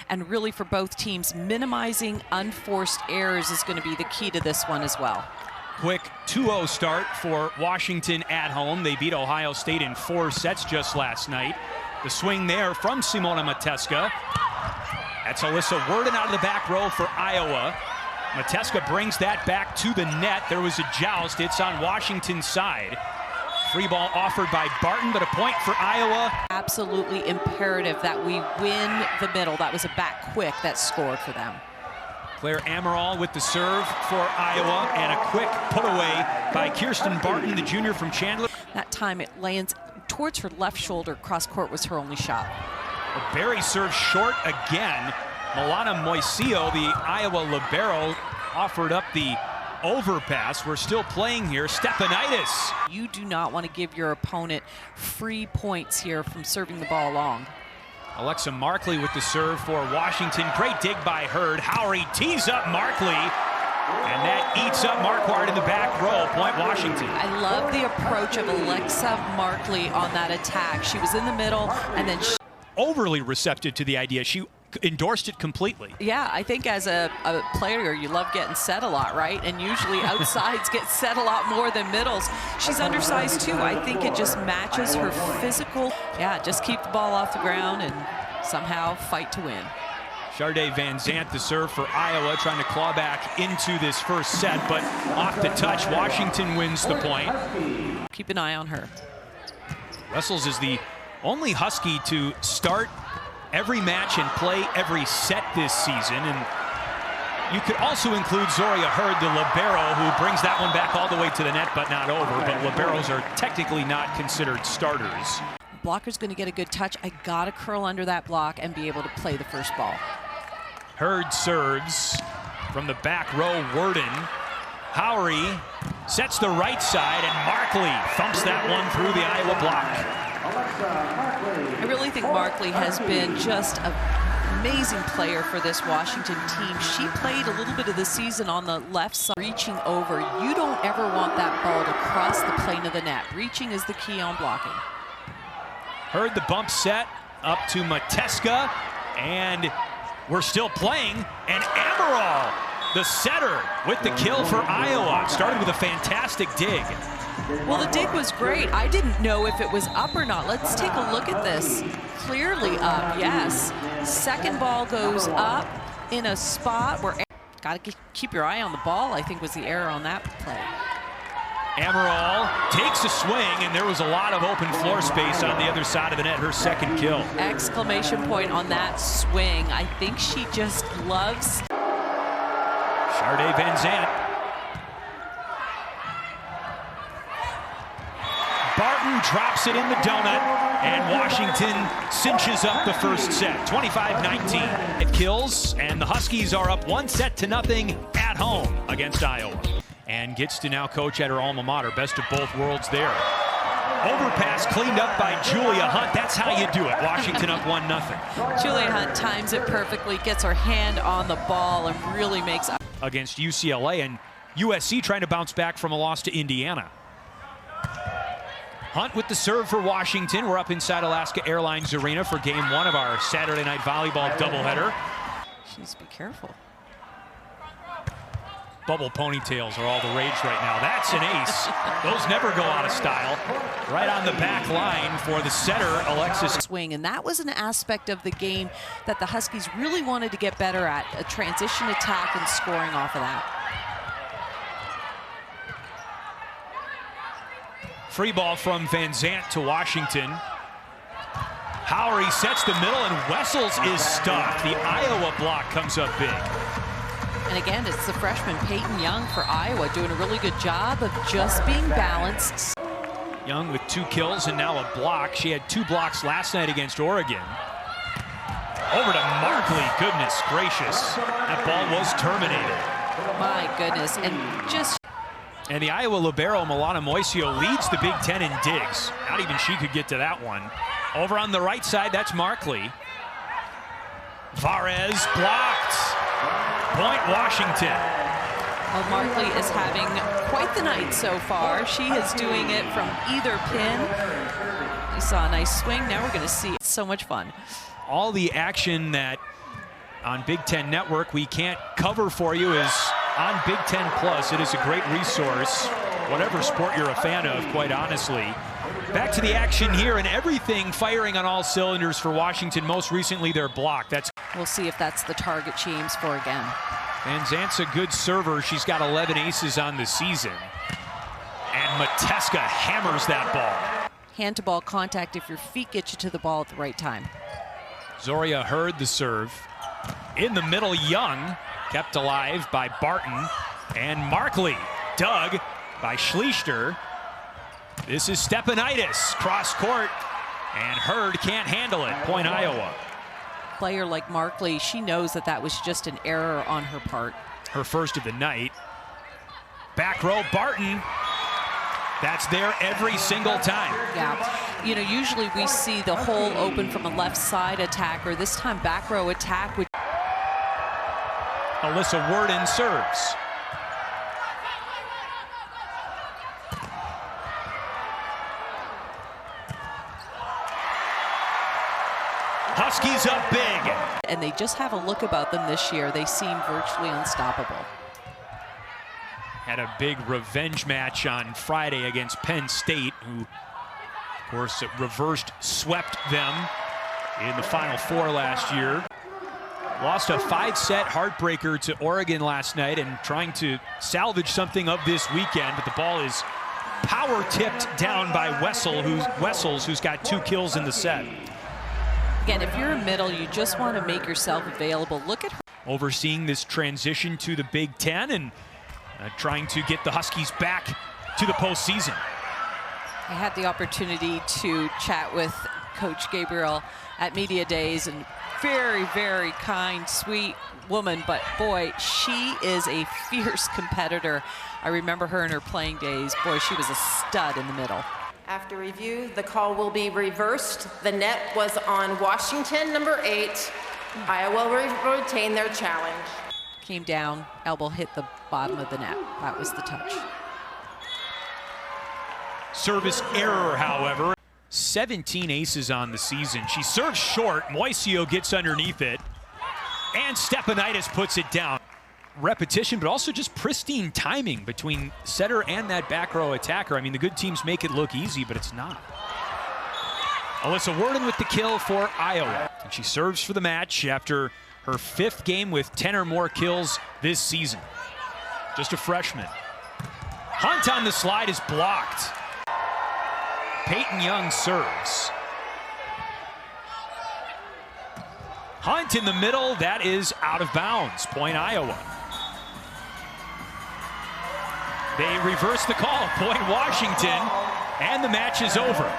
And really for both teams, minimizing unforced errors is going to be the key to this one as well. Quick 2-0 start for Washington at home. They beat Ohio State in 4 sets just last night. The swing there from Simona Mateska. That's Alyssa Worden out of the back row for Iowa. Mateska brings that back to the net. There was a joust. It's on Washington's side. Free ball offered by Barton, but a point for Iowa. Absolutely imperative that we win the middle. That was a back quick that scored for them. Claire Amaral with the serve for Iowa, and a quick put away by Kirsten Barton, the junior from Chandler. That time it lands towards her left shoulder. Cross court was her only shot. Barry serves short again. Milana Moisio, the Iowa libero, offered up the overpass. We're still playing here. Stepanaitis. You do not want to give your opponent free points here from serving the ball long. Alexa Markley with the serve for Washington. Great dig by Hurd. Howry tees up Markley, and that eats up Marquardt in the back row. Point Washington. I love the approach of Alexa Markley on that attack. She was in the middle, and then overly receptive to the idea. She endorsed it completely. Yeah, I think as a player, you love getting set a lot, right? And usually outsides get set a lot more than middles. She's undersized too. I think it just matches her physical. Yeah, just keep the ball off the ground and somehow fight to win. Charday Van Zandt, the serve for Iowa, trying to claw back into this first set, but off the touch. Washington wins the point. Keep an eye on her. Wessels is the only Husky to start every match and play every set this season. And you could also include Zoria Hurd, the libero, who brings that one back all the way to the net, but not over. But liberos are technically not considered starters. Blocker's going to get a good touch. I got to curl under that block and be able to play the first ball. Hurd serves from the back row. Worden. Howry sets the right side, and Markley thumps that one through the Iowa block. I really think Markley has been just an amazing player for this Washington team. She played a little bit of the season on the left side, reaching over. You don't ever want that ball to cross the plane of the net. Reaching is the key on blocking. Hurd the bump set up to Mateska, and we're still playing. And Amaral, the setter, with the kill for Iowa. Started with a fantastic dig. Well, the dig was great. I didn't know if it was up or not. Let's take a look at this. Clearly up, yes. Second ball goes up in a spot where got to keep your eye on the ball, I think was the error on that play. Amaral takes a swing, and there was a lot of open floor space on the other side of the net. Her second kill. Exclamation point on that swing. I think she just loves. Charday Van Zandt. Barton drops it in the donut, and Washington cinches up the first set, 25-19. It kills, and the Huskies are up 1-0 at home against Iowa. And gets to now coach at her alma mater. Best of both worlds there. Overpass cleaned up by Julia Hunt. That's how you do it. Washington up 1-0. Julia Hunt times it perfectly, gets her hand on the ball, and really makes up. Against UCLA, and USC trying to bounce back from a loss to Indiana. Hunt with the serve for Washington. We're up inside Alaska Airlines Arena for game 1 of our Saturday night volleyball doubleheader. Jeez, be careful. Bubble ponytails are all the rage right now. That's an ace. Those never go out of style. Right on the back line for the setter, Alexis. Swing, and that was an aspect of the game that the Huskies really wanted to get better at, a transition attack and scoring off of that. Free ball from Van Zandt to Washington. Howry sets the middle, and Wessels is stuck. The Iowa block comes up big. And again, it's the freshman Peyton Young for Iowa doing a really good job of just being balanced. Young with 2 kills and now a block. She had 2 blocks last night against Oregon. Over to Markley. Goodness gracious. That ball was terminated. My goodness. And just... And the Iowa libero, Milana Moisio, leads the Big Ten in digs. Not even she could get to that one. Over on the right side, that's Markley. Varez blocked. Point Washington. Well, Markley is having quite the night so far. She is doing it from either pin. You saw a nice swing. Now we're going to see so much fun. All the action that on Big Ten Network. We can't cover for you is on Big Ten Plus. It is a great resource, whatever sport you're a fan of, quite honestly. Back to the action here, and everything firing on all cylinders for Washington. Most recently, their block. We'll see if that's the target she aims for again. Van Zant's a good server. She's got 11 aces on the season. And Mateska hammers that ball. Hand-to-ball contact if your feet get you to the ball at the right time. Zoria heard the serve. In the middle, Young, kept alive by Barton. And Markley dug by Schlichter. This is Stepanitis, cross court, and Hurd can't handle it. Point Iowa. Player like Markley, she knows that that was just an error on her part. Her first of the night. Back row, Barton. That's there every single time. Yeah, you know, usually we see the hole open from a left side attacker. This time back row attack. Alyssa Worden serves. Huskies up big. And they just have a look about them this year. They seem virtually unstoppable. Had a big revenge match on Friday against Penn State, who, of course, swept them in the Final Four last year. Lost a 5-set heartbreaker to Oregon last night and trying to salvage something of this weekend, but the ball is power tipped down by Wessels, who's got 2 kills in the set. Again, if you're a middle, you just want to make yourself available. Look at her. Overseeing this transition to the Big Ten and trying to get the Huskies back to the postseason. I had the opportunity to chat with Coach Gabriel at Media Days, and very, very kind, sweet woman, but boy, she is a fierce competitor. I remember her in her playing days. Boy, she was a stud in the middle. After review, the call will be reversed. The net was on Washington, number 8. Iowa will retain their challenge. Came down, elbow hit the bottom of the net. That was the touch. Service error, however. 17 aces on the season. She serves short. Moisio gets underneath it. And Stepanitis puts it down. Repetition, but also just pristine timing between setter and that back row attacker. I mean, the good teams make it look easy, but it's not. Alyssa Worden with the kill for Iowa. And she serves for the match after her 5th game with 10 or more kills this season. Just a freshman. Hunt on the slide is blocked. Peyton Young serves. Hunt in the middle, that is out of bounds. Point Iowa. They reverse the call. Point Washington, and the match is over.